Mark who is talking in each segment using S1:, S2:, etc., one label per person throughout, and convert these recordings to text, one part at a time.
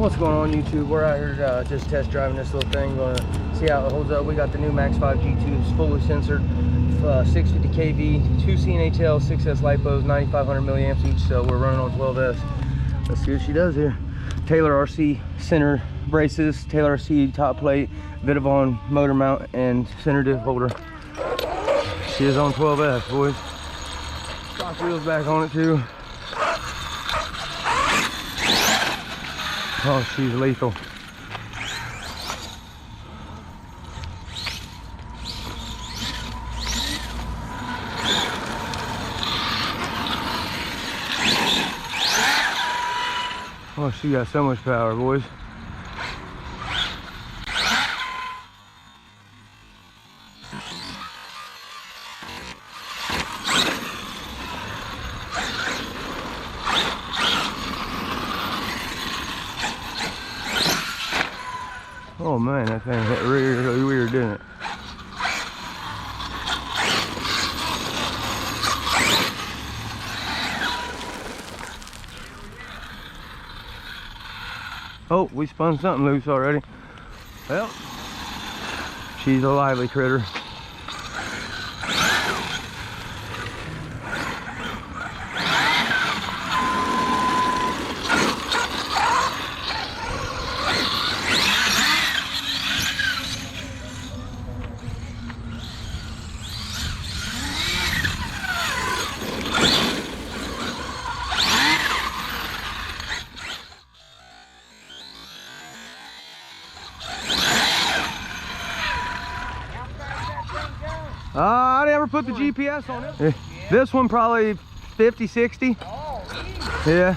S1: What's going on YouTube? We're out here just test driving this little thing, gonna see how it holds up. We got the new Max 5 G2s, fully censored, 650 kV, 2 CNHL, 6S lipos, 9,500 milliamps each, so we're running on 12S. Let's see what she does here. Taylor RC center braces, Taylor RC top plate, Vitavon motor mount, and center diff holder. She is on 12S, boys. Stock wheels back on it too. Oh, she's lethal. Oh, she got so much power, boys. Oh man, that thing hit really weird, didn't it? Oh, we spun something loose already. Well, she's a lively critter. I never put the GPS on it. This one probably 50, 60. Oh, yeah.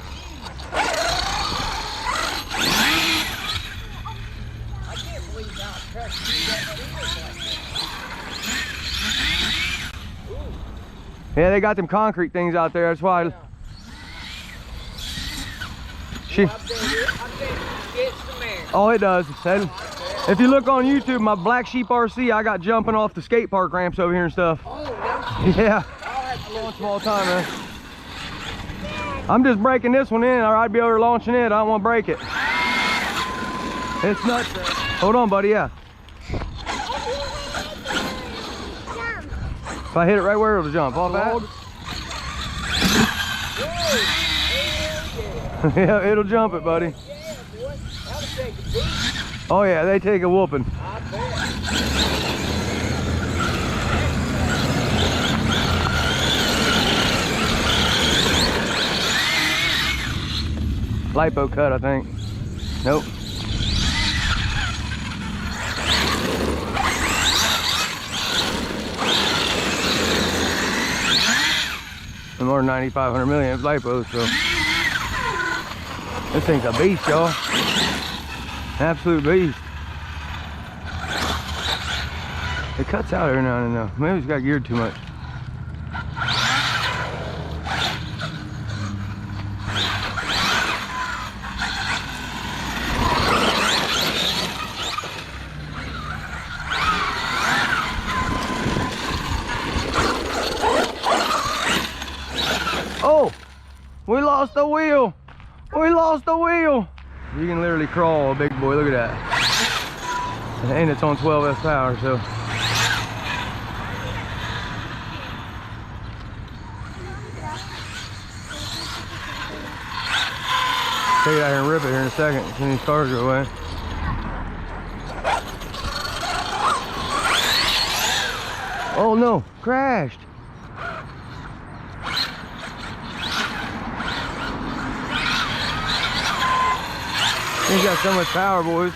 S1: I can't believe how pressed that. Yeah, they got them concrete things out there. That's why. Oh, it does. If you look on YouTube, my Black Sheep RC, I got jumping off the skate park ramps over here and stuff. Oh, no. Yeah. I'll have to launch them all the time, man. I'm just breaking this one in, or I'd be over launching it. I don't want to break it. It's nuts. Hold on, buddy. Yeah. If I hit it right where it'll jump. Off that. Yeah, it'll jump it, buddy. Oh yeah, they take a whooping. Lipo cut, I think. Nope. More than 9,500 milliamps lipo, so this thing's a beast, y'all. Absolute beast. It cuts out every now and then though. Maybe it's got geared too much. Oh! We lost the wheel! We lost the wheel! You can literally crawl, big boy. Look at that. And it's on 12S power, so. Take it out here and rip it here in a second as soon as these cars go away. Oh no, crashed. He's got so much power, boys.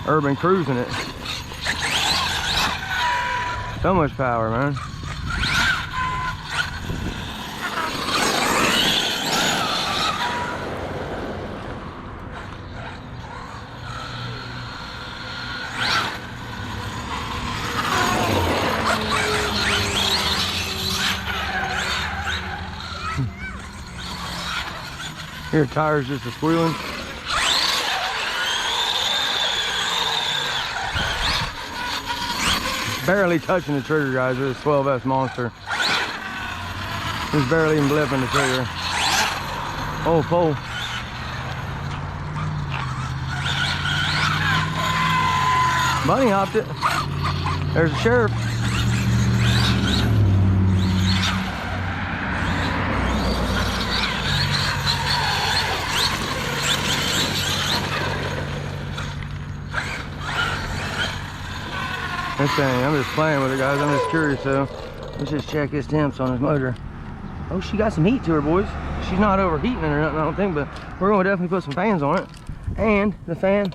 S1: Urban cruising it. So much power, man. Here, tires just a squealing. Barely touching the trigger, guys. It's a 12S monster. It's barely even blipping the trigger. Oh, pole. Bunny hopped it. There's the sheriff. This thing, I'm just playing with it, guys. I'm just curious, so let's just check his temps on his motor. Oh, she got some heat to her, boys. She's not overheating it or nothing, I don't think, but we're gonna definitely put some fans on it. And the fan,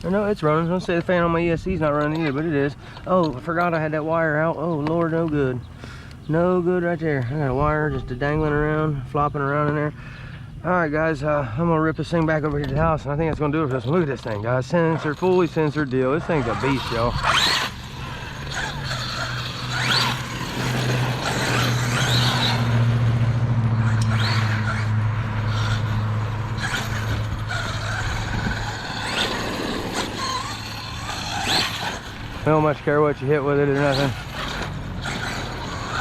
S1: or no, it's running. Don't say the fan on my ESC's not running either, but it is. Oh, I forgot I had that wire out. Oh Lord, no good. No good right there. I got a wire just dangling around, flopping around in there. All right, guys, I'm gonna rip this thing back over here to the house, and I think that's gonna do it for this one. Look at this thing, guys. Sensor, fully censored deal. This thing's a beast, y'all. I don't much care what you hit with it or nothing.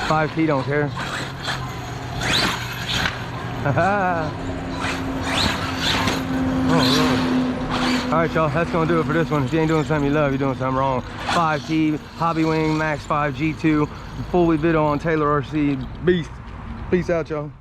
S1: 5T don't care. Oh, Lord. All right, y'all, that's gonna do it for this one. If you ain't doing something you love, you're doing something wrong. 5T, Hobbywing, Max 5 G2, fully Vitavon Taylor RC beast. Peace out, y'all.